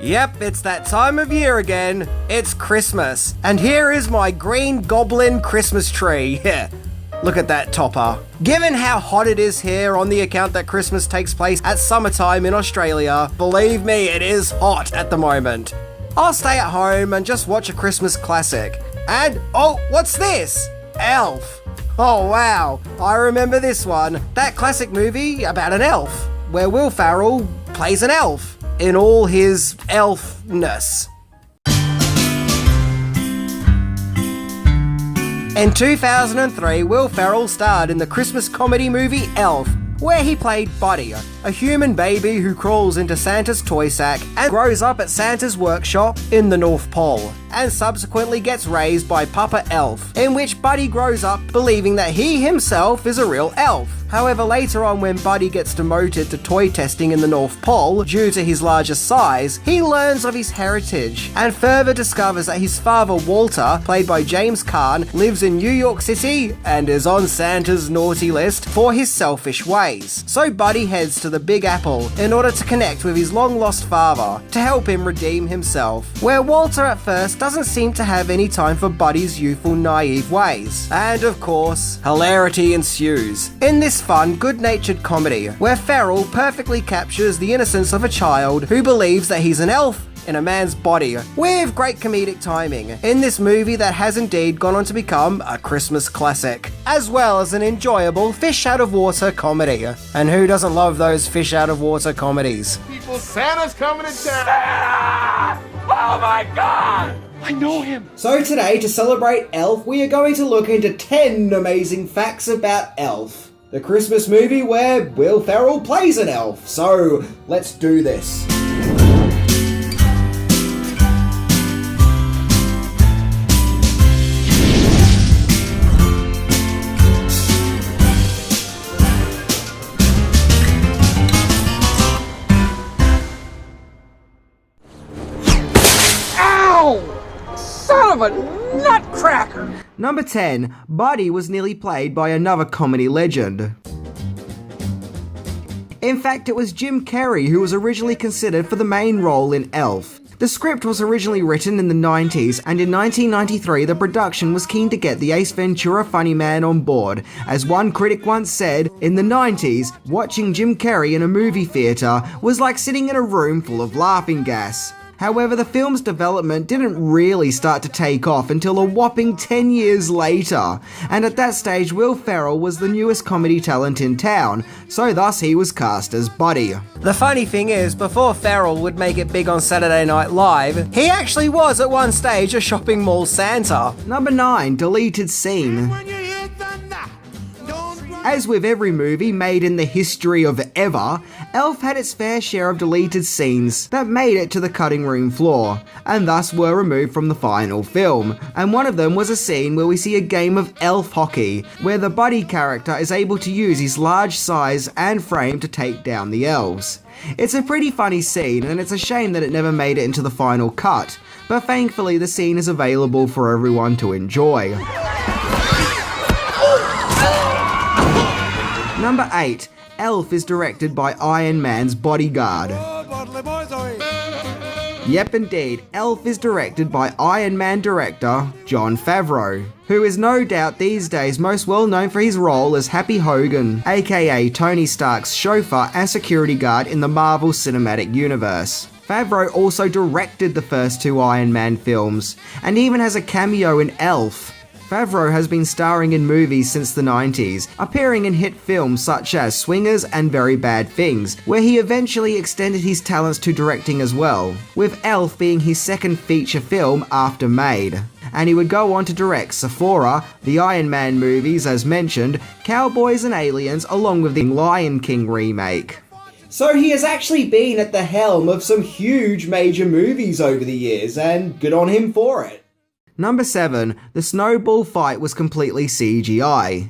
Yep, it's that time of year again. It's Christmas. And here is my green goblin Christmas tree. Look at that topper. Given how hot it is here on the account that Christmas takes place at summertime in Australia, believe me, it is hot at the moment. I'll stay at home and just watch a Christmas classic. And, oh, what's this? Elf. Oh wow, I remember this one. That classic movie about an elf, where Will Ferrell plays an elf in all his elfness. In 2003, Will Ferrell starred in the Christmas comedy movie Elf, where he played Buddy, a human baby who crawls into Santa's toy sack and grows up at Santa's workshop in the North Pole, and subsequently gets raised by Papa Elf, in which Buddy grows up believing that he himself is a real elf. However, later on when Buddy gets demoted to toy testing in the North Pole due to his larger size, he learns of his heritage and further discovers that his father Walter, played by James Caan, lives in New York City and is on Santa's naughty list for his selfish ways. So Buddy heads to the Big Apple in order to connect with his long-lost father to help him redeem himself, where Walter at first doesn't seem to have any time for Buddy's youthful naive ways. And of course, hilarity ensues in this fun, good-natured comedy, where Ferrell perfectly captures the innocence of a child who believes that he's an elf in a man's body, with great comedic timing in this movie that has indeed gone on to become a Christmas classic, as well as an enjoyable fish-out-of-water comedy. And who doesn't love those fish-out-of-water comedies? People, Santa's coming to town! Santa! Oh my God! I know him! So today, to celebrate Elf, we are going to look into 10 amazing facts about Elf, the Christmas movie where Will Ferrell plays an elf. So, let's do this. Ow! Son of a nutcracker! Number 10. Buddy was nearly played by another comedy legend. In fact, it was Jim Carrey who was originally considered for the main role in Elf. The script was originally written in the 90s, and in 1993 the production was keen to get the Ace Ventura funny man on board. As one critic once said, in the 90s, watching Jim Carrey in a movie theatre was like sitting in a room full of laughing gas. However, the film's development didn't really start to take off until a whopping 10 years later, and at that stage Will Ferrell was the newest comedy talent in town, so thus he was cast as Buddy. The funny thing is, before Ferrell would make it big on Saturday Night Live, he actually was at one stage a shopping mall Santa. Number 9. Deleted scene. As with every movie made in the history of ever, Elf had its fair share of deleted scenes that made it to the cutting room floor, and thus were removed from the final film. And one of them was a scene where we see a game of elf hockey, where the Buddy character is able to use his large size and frame to take down the elves. It's a pretty funny scene, and it's a shame that it never made it into the final cut, but thankfully the scene is available for everyone to enjoy. Number 8. Elf is directed by Iron Man's bodyguard. Yep, indeed, Elf is directed by Iron Man director Jon Favreau, who is no doubt these days most well known for his role as Happy Hogan, aka Tony Stark's chauffeur and security guard in the Marvel Cinematic Universe. Favreau also directed the first 2 Iron Man films, and even has a cameo in Elf. Favreau has been starring in movies since the 90s, appearing in hit films such as Swingers and Very Bad Things, where he eventually extended his talents to directing as well, with Elf being his second feature film after Made. And he would go on to direct Sephora, the Iron Man movies as mentioned, Cowboys and Aliens, along with the Lion King remake. So he has actually been at the helm of some huge major movies over the years, and good on him for it. Number 7. The snowball fight was completely CGI.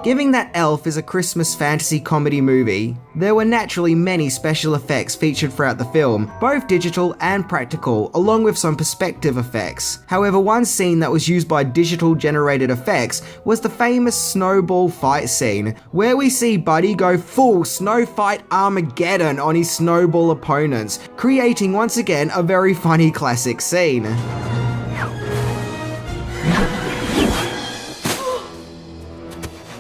Given that Elf is a Christmas fantasy comedy movie, there were naturally many special effects featured throughout the film, both digital and practical, along with some perspective effects. However, one scene that was used by digital generated effects was the famous snowball fight scene, where we see Buddy go full snow fight Armageddon on his snowball opponents, creating once again a very funny classic scene.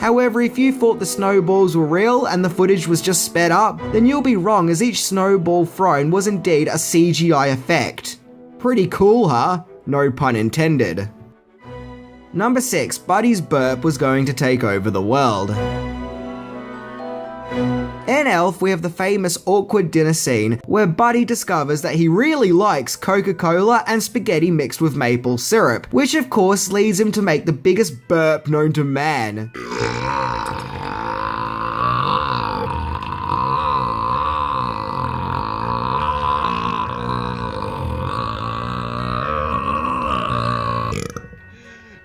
However, if you thought the snowballs were real and the footage was just sped up, then you'll be wrong, as each snowball thrown was indeed a CGI effect. Pretty cool, huh? No pun intended. Number 6, Buddy's burp was going to take over the world. In Elf, we have the famous awkward dinner scene where Buddy discovers that he really likes Coca-Cola and spaghetti mixed with maple syrup, which of course leads him to make the biggest burp known to man.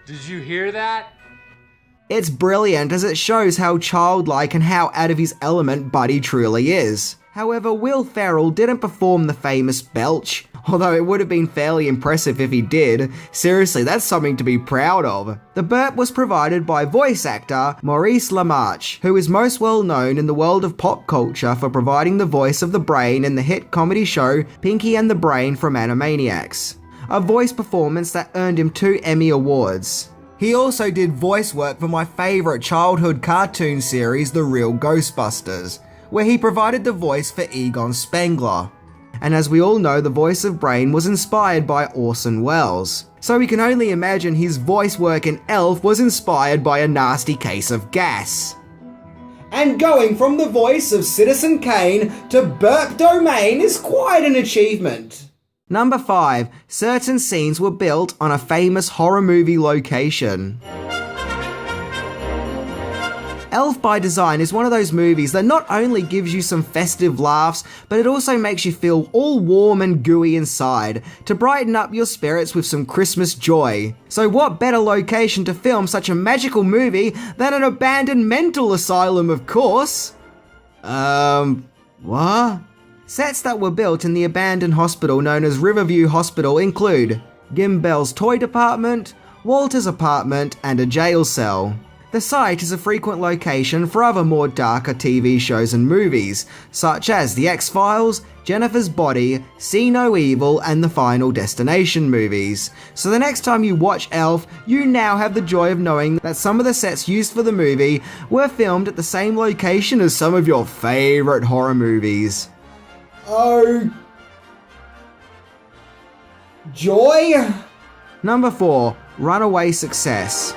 Did you hear that? It's brilliant, as it shows how childlike and how out of his element Buddy truly is. However, Will Ferrell didn't perform the famous belch, although it would have been fairly impressive if he did. Seriously, that's something to be proud of. The burp was provided by voice actor Maurice LaMarche, who is most well known in the world of pop culture for providing the voice of the Brain in the hit comedy show Pinky and the Brain from Animaniacs, a voice performance that earned him 2 Emmy Awards. He also did voice work for my favourite childhood cartoon series, The Real Ghostbusters, where he provided the voice for Egon Spengler. And as we all know, the voice of Brain was inspired by Orson Welles. So we can only imagine his voice work in Elf was inspired by a nasty case of gas. And going from the voice of Citizen Kane to Burp Domain is quite an achievement. Number 5, certain scenes were built on a famous horror movie location. Elf by design is one of those movies that not only gives you some festive laughs, but it also makes you feel all warm and gooey inside, to brighten up your spirits with some Christmas joy. So what better location to film such a magical movie than an abandoned mental asylum, of course? What? Sets that were built in the abandoned hospital known as Riverview Hospital include Gimbel's toy department, Walter's apartment, and a jail cell. The site is a frequent location for other more darker TV shows and movies, such as The X-Files, Jennifer's Body, See No Evil, and the Final Destination movies. So the next time you watch Elf, you now have the joy of knowing that some of the sets used for the movie were filmed at the same location as some of your favourite horror movies. Oh, joy! Number 4, runaway success.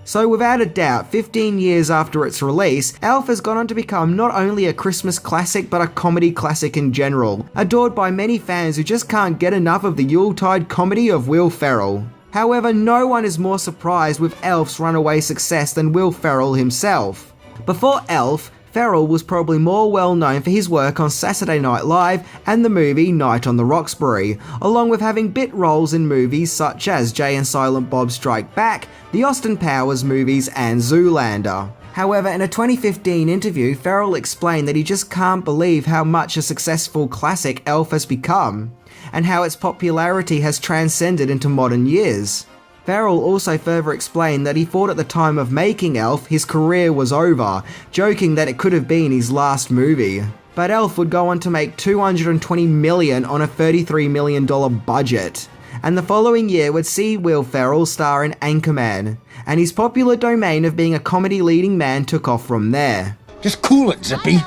So without a doubt, 15 years after its release, Elf has gone on to become not only a Christmas classic but a comedy classic in general, adored by many fans who just can't get enough of the Yuletide comedy of Will Ferrell. However, no one is more surprised with Elf's runaway success than Will Ferrell himself. Before Elf, Ferrell was probably more well known for his work on Saturday Night Live and the movie Night on the Roxbury, along with having bit roles in movies such as Jay and Silent Bob Strike Back, the Austin Powers movies, and Zoolander. However, in a 2015 interview, Ferrell explained that he just can't believe how much a successful classic Elf has become, and how its popularity has transcended into modern years. Ferrell also further explained that he thought at the time of making Elf his career was over, joking that it could have been his last movie. But Elf would go on to make $220 million on a $33 million budget, and the following year would see Will Ferrell star in Anchorman, and his popular domain of being a comedy leading man took off from there. Just cool it, Zippy.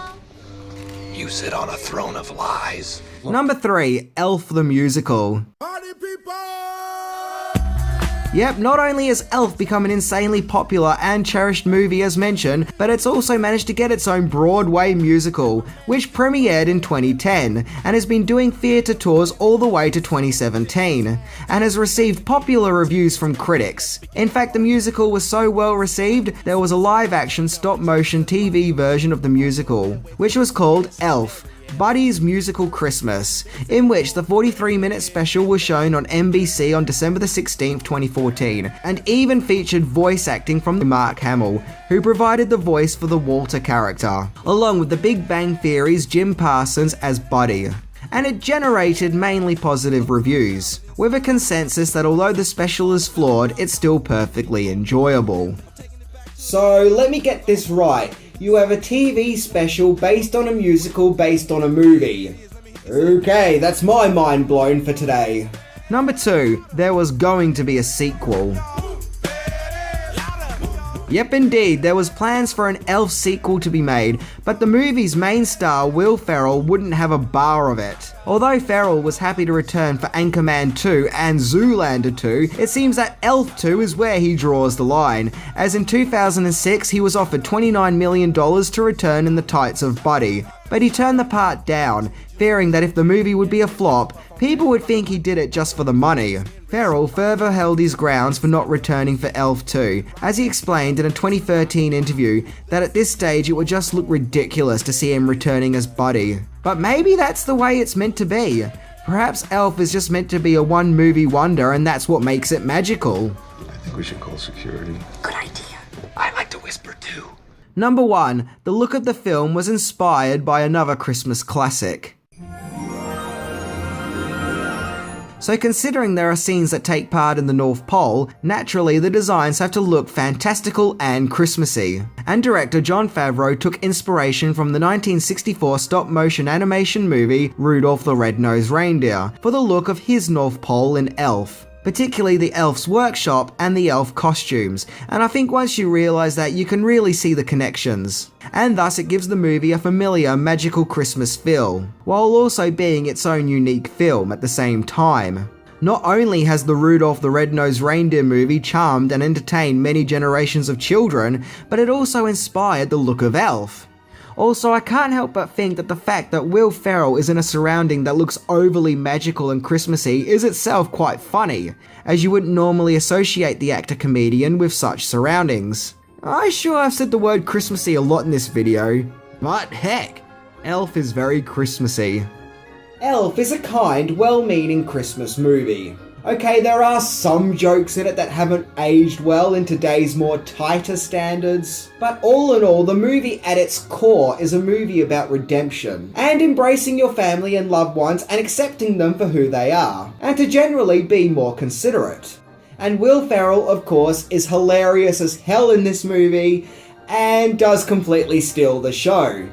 You sit on a throne of lies. Number 3, Elf the Musical. Party people! Yep, not only has Elf become an insanely popular and cherished movie as mentioned, but it's also managed to get its own Broadway musical, which premiered in 2010, and has been doing theatre tours all the way to 2017, and has received popular reviews from critics. In fact, the musical was so well received, there was a live-action stop-motion TV version of the musical, which was called Elf, Buddy's Musical Christmas, in which the 43-minute special was shown on NBC on December the 16th, 2014, and even featured voice acting from Mark Hamill, who provided the voice for the Walter character, along with The Big Bang Theory's Jim Parsons as Buddy. And it generated mainly positive reviews, with a consensus that although the special is flawed, it's still perfectly enjoyable. So let me get this right. You have a TV special based on a musical based on a movie. Okay, that's my mind blown for today. Number 2, there was going to be a sequel. Yep, indeed, there was plans for an Elf sequel to be made, but the movie's main star, Will Ferrell, wouldn't have a bar of it. Although Ferrell was happy to return for Anchorman 2 and Zoolander 2, it seems that Elf 2 is where he draws the line, as in 2006 he was offered $29 million to return in the tights of Buddy, but he turned the part down, fearing that if the movie would be a flop, people would think he did it just for the money. Ferrell further held his grounds for not returning for Elf 2, as he explained in a 2013 interview that at this stage it would just look ridiculous to see him returning as Buddy. But maybe that's the way it's meant to be. Perhaps Elf is just meant to be a one-movie wonder and that's what makes it magical. I think we should call security. Good idea. I like to whisper too. Number 1, the look of the film was inspired by another Christmas classic. So considering there are scenes that take part in the North Pole, naturally the designs have to look fantastical and Christmassy. And director Jon Favreau took inspiration from the 1964 stop-motion animation movie Rudolph the Red-Nosed Reindeer for the look of his North Pole in Elf, particularly the elf's workshop and the elf costumes, and I think once you realise that you can really see the connections. And thus it gives the movie a familiar magical Christmas feel, while also being its own unique film at the same time. Not only has the Rudolph the Red-Nosed Reindeer movie charmed and entertained many generations of children, but it also inspired the look of Elf. Also, I can't help but think that the fact that Will Ferrell is in a surrounding that looks overly magical and Christmassy is itself quite funny, as you wouldn't normally associate the actor-comedian with such surroundings. I sure have said the word Christmassy a lot in this video, but heck, Elf is very Christmassy. Elf is a kind, well-meaning Christmas movie. Okay, there are some jokes in it that haven't aged well in today's more tighter standards, but all in all, the movie at its core is a movie about redemption, and embracing your family and loved ones and accepting them for who they are, and to generally be more considerate. And Will Ferrell, of course, is hilarious as hell in this movie, and does completely steal the show.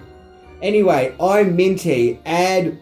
Anyway, I'm Minty, and